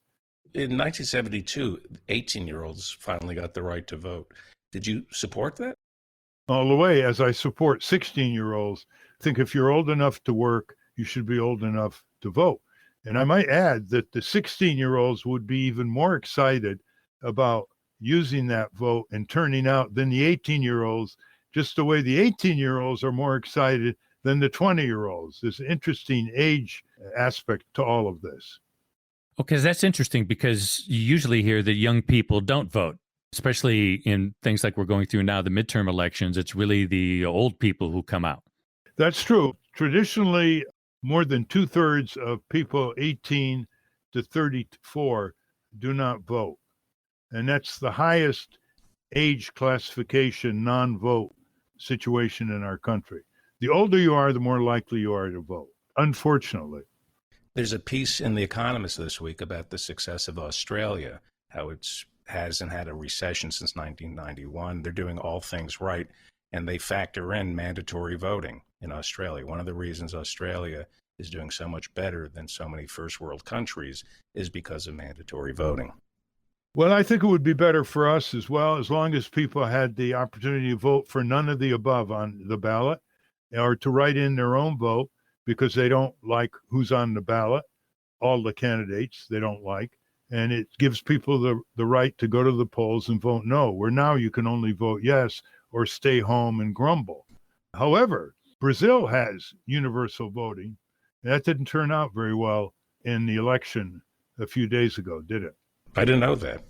In 1972, 18-year-olds finally got the right to vote. Did you support that? All the way, as I support 16-year-olds. I think if you're old enough to work, you should be old enough to vote. And I might add that the 16-year-olds would be even more excited about using that vote and turning out than the 18-year-olds, just the way the 18-year-olds are more excited than the 20-year-olds. There's an interesting age aspect to all of this. Okay, that's interesting, because you usually hear that young people don't vote, especially in things like we're going through now, the midterm elections. It's really the old people who come out. That's true. Traditionally, more than 2/3 of people 18 to 34 do not vote. And that's the highest age classification non-vote situation in our country. The older you are, the more likely you are to vote, unfortunately. There's a piece in The Economist this week about the success of Australia, how it hasn't had a recession since 1991. They're doing all things right, and they factor in mandatory voting in Australia. One of the reasons Australia is doing so much better than so many first world countries is because of mandatory voting. Well, I think it would be better for us as well, as long as people had the opportunity to vote for none of the above on the ballot, or to write in their own vote because they don't like who's on the ballot, all the candidates they don't like. And it gives people the right to go to the polls and vote no, where now you can only vote yes or stay home and grumble. However, Brazil has universal voting. That didn't turn out very well in the election a few days ago, did it? I didn't know that.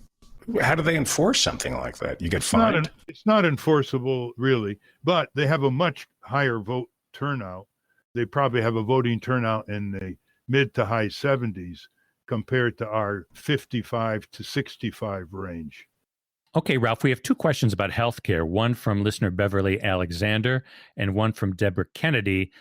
How do they enforce something like that? You get fined? It's not enforceable, really, but they have a much higher vote turnout. They probably have a voting turnout in the mid to high 70s compared to our 55 to 65 range. Okay, Ralph, we have two questions about healthcare, one from listener Beverly Alexander and one from Deborah Kennedy.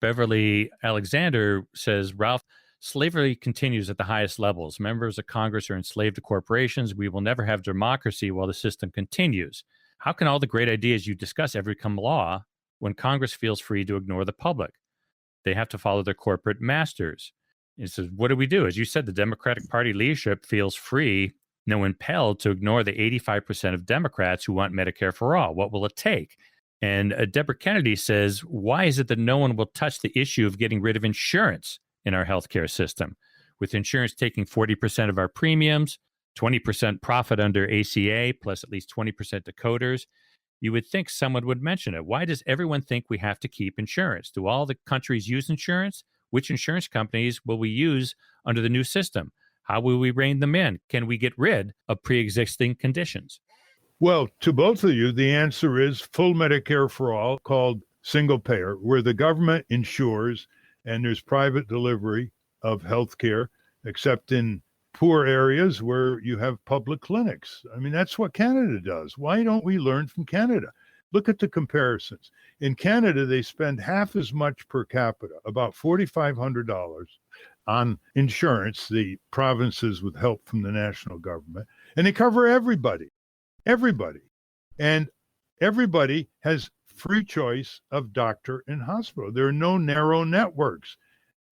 Beverly Alexander says, Ralph, slavery continues at the highest levels. Members of Congress are enslaved to corporations. We will never have democracy while the system continues. How can all the great ideas you discuss ever become law when Congress feels free to ignore the public? They have to follow their corporate masters. It says, what do we do? As you said, the Democratic Party leadership feels free, impelled to ignore the 85% of Democrats who want Medicare for all. What will it take? And Deborah Kennedy says, why is it that no one will touch the issue of getting rid of insurance in our healthcare system? With insurance taking 40% of our premiums, 20% profit under ACA, plus at least 20% to coders, you would think someone would mention it. Why does everyone think we have to keep insurance? Do all the countries use insurance? Which insurance companies will we use under the new system? How will we rein them in? Can we get rid of pre-existing conditions? Well, to both of you, the answer is full Medicare for all, called single payer, where the government insures and there's private delivery of health care, except in poor areas where you have public clinics. I mean, that's what Canada does. Why don't we learn from Canada? Look at the comparisons. In Canada, they spend half as much per capita, about $4,500, on insurance, the provinces with help from the national government, and they cover everybody, everybody. And everybody has free choice of doctor and hospital. There are no narrow networks.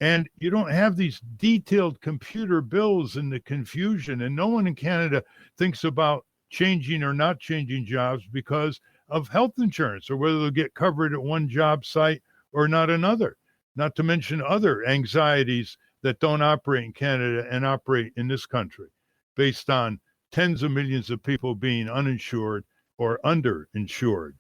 And you don't have these detailed computer bills and the confusion. And no one in Canada thinks about changing or not changing jobs because of health insurance or whether they'll get covered at one job site or not another, not to mention other anxieties that don't operate in Canada and operate in this country based on tens of millions of people being uninsured or underinsured.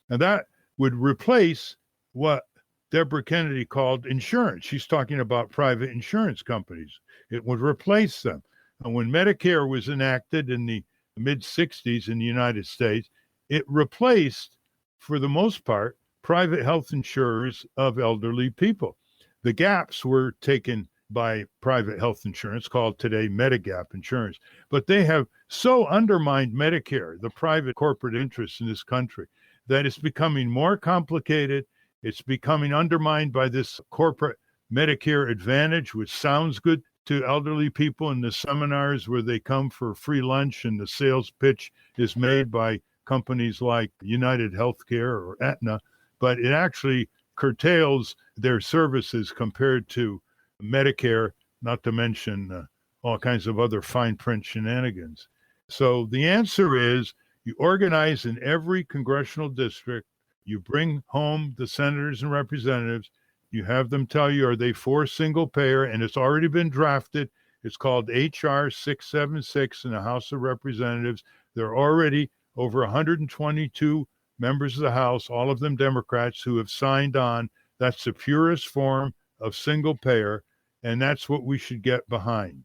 And that would replace what Deborah Kennedy called insurance. She's talking about private insurance companies. It would replace them. And when Medicare was enacted in the mid-60s in the United States, it replaced, for the most part, private health insurers of elderly people. The gaps were taken by private health insurance, called today Medigap insurance. But they have so undermined Medicare, the private corporate interests in this country, that it's becoming more complicated. It's becoming undermined by this corporate Medicare Advantage, which sounds good to elderly people in the seminars where they come for free lunch and the sales pitch is made by companies like United Healthcare or Aetna, but it actually curtails their services compared to Medicare, not to mention all kinds of other fine print shenanigans. So the answer is you organize in every congressional district, you bring home the senators and representatives, you have them tell you, are they for single payer? And it's already been drafted. It's called H.R. 676 in the House of Representatives. There are already over 122 members of the House, all of them Democrats, who have signed on. That's the purest form of single payer, and that's what we should get behind.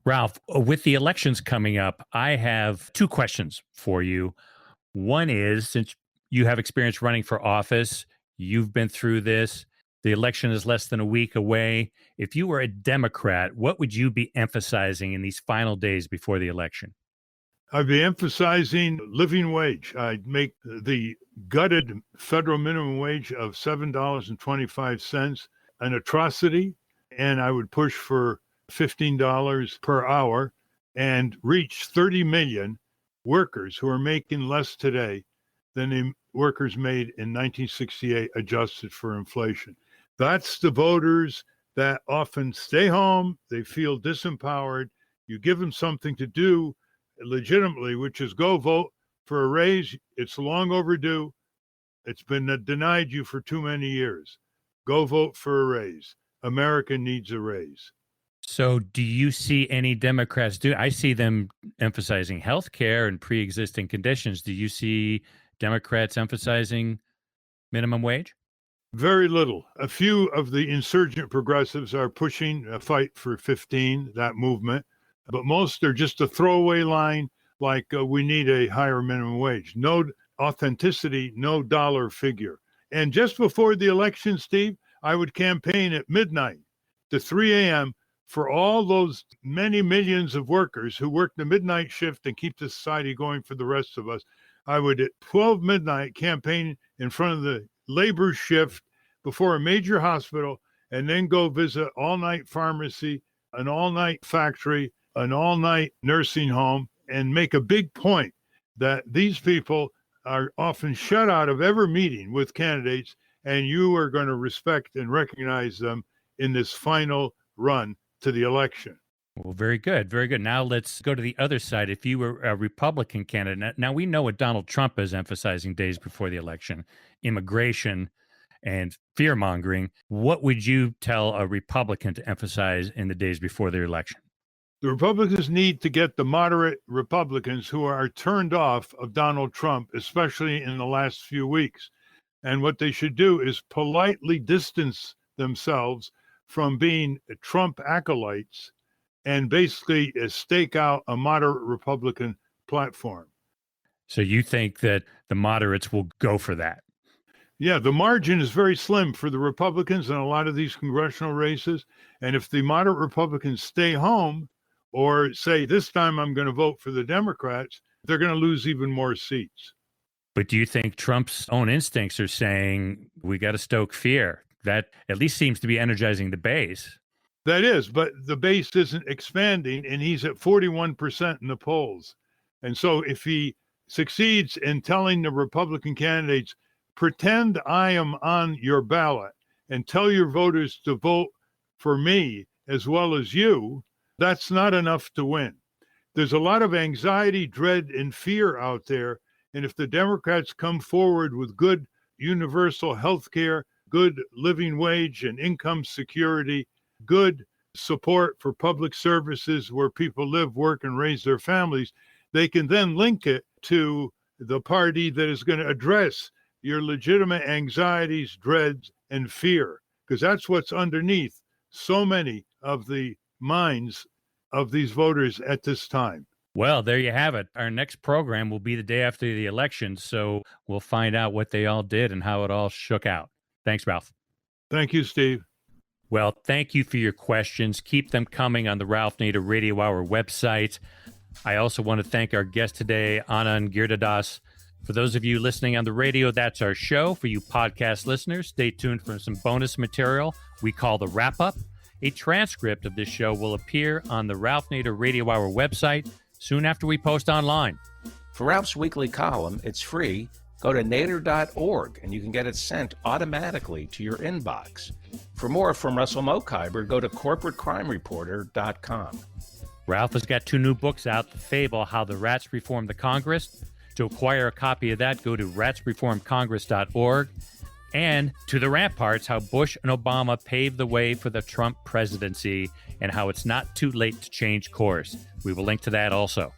Ralph, with the elections coming up, I have two questions for you. One is, since you have experience running for office, you've been through this, the election is less than a week away. If you were a Democrat, what would you be emphasizing in these final days before the election? I'd be emphasizing living wage. I'd make the gutted federal minimum wage of $7.25 an atrocity, and I would push for $15 per hour and reach 30 million workers who are making less today than the workers made in 1968, adjusted for inflation. That's the voters that often stay home. They feel disempowered. You give them something to do legitimately, which is go vote for a raise. It's long overdue. It's been denied you for too many years. Go vote for a raise. America needs a raise. So do you see any Democrats do? I see them emphasizing health care and pre-existing conditions. Do you see Democrats emphasizing minimum wage? Very little. A few of the insurgent progressives are pushing a fight for 15, that movement, but most are just a throwaway line like we need a higher minimum wage. No authenticity, no dollar figure. And just before the election, Steve, I would campaign at midnight to 3 a.m. for all those many millions of workers who work the midnight shift and keep the society going for the rest of us. I would at 12 midnight campaign in front of the labor shift before a major hospital and then go visit all-night pharmacy, an all-night factory, an all-night nursing home, and make a big point that these people are often shut out of every meeting with candidates, and you are going to respect and recognize them in this final run to the election. Well, very good. Very good. Now let's go to the other side. If you were a Republican candidate, now we know what Donald Trump is emphasizing days before the election, immigration and fear-mongering. What would you tell a Republican to emphasize in the days before the election? The Republicans need to get the moderate Republicans who are turned off of Donald Trump, especially in the last few weeks. And what they should do is politely distance themselves from being Trump acolytes and basically stake out a moderate Republican platform. So you think that the moderates will go for that? Yeah, the margin is very slim for the Republicans in a lot of these congressional races. And if the moderate Republicans stay home or say, this time I'm going to vote for the Democrats, they're going to lose even more seats. But do you think Trump's own instincts are saying we got to stoke fear? That at least seems to be energizing the base. That is, but the base isn't expanding, and he's at 41% in the polls. And so if he succeeds in telling the Republican candidates, pretend I am on your ballot and tell your voters to vote for me as well as you, that's not enough to win. There's a lot of anxiety, dread, and fear out there. And if the Democrats come forward with good universal health care, good living wage and income security, good support for public services where people live, work, and raise their families, they can then link it to the party that is going to address your legitimate anxieties, dreads, and fear, because that's what's underneath so many of the minds of these voters at this time. Well, there you have it. Our next program will be the day after the election, so we'll find out what they all did and how it all shook out. Thanks, Ralph. Thank you, Steve. Well, thank you for your questions. Keep them coming on the Ralph Nader Radio Hour website. I also want to thank our guest today, Anand Giridharadas. For those of you listening on the radio, that's our show. For you podcast listeners, stay tuned for some bonus material we call the Wrap-Up. A transcript of this show will appear on the Ralph Nader Radio Hour website soon after we post online. For Ralph's weekly column, it's free. Go to nader.org and you can get it sent automatically to your inbox. For more from Russell Mokhiber, go to corporatecrimereporter.com. Ralph has got 2 new books out, The Fable, How the Rats Reformed the Congress. To acquire a copy of that, go to ratsreformcongress.org. And To the Ramparts, How Bush and Obama Paved the Way for the Trump Presidency and How It's Not Too Late to Change Course. We will link to that also.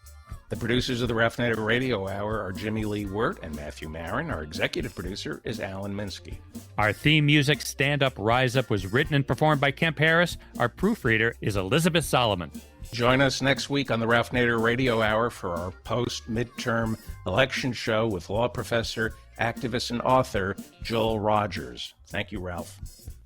The producers of the Ralph Nader Radio Hour are Jimmy Lee Wirt and Matthew Marin. Our executive producer is Alan Minsky. Our theme music, Stand Up, Rise Up, was written and performed by Kemp Harris. Our proofreader is Elizabeth Solomon. Join us next week on the Ralph Nader Radio Hour for our post-midterm election show with law professor, activist, and author Joel Rogers. Thank you, Ralph.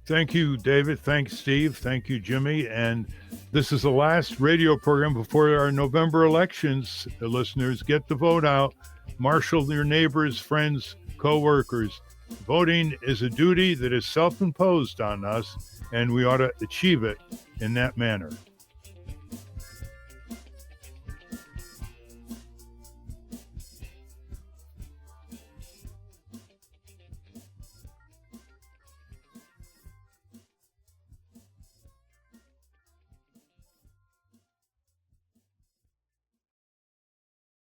Thank you, David. Thanks, Steve. Thank you, Jimmy. And this is the last radio program before our November elections. The listeners, get the vote out. Marshal your neighbors, friends, co-workers. Voting is a duty that is self-imposed on us, and we ought to achieve it in that manner.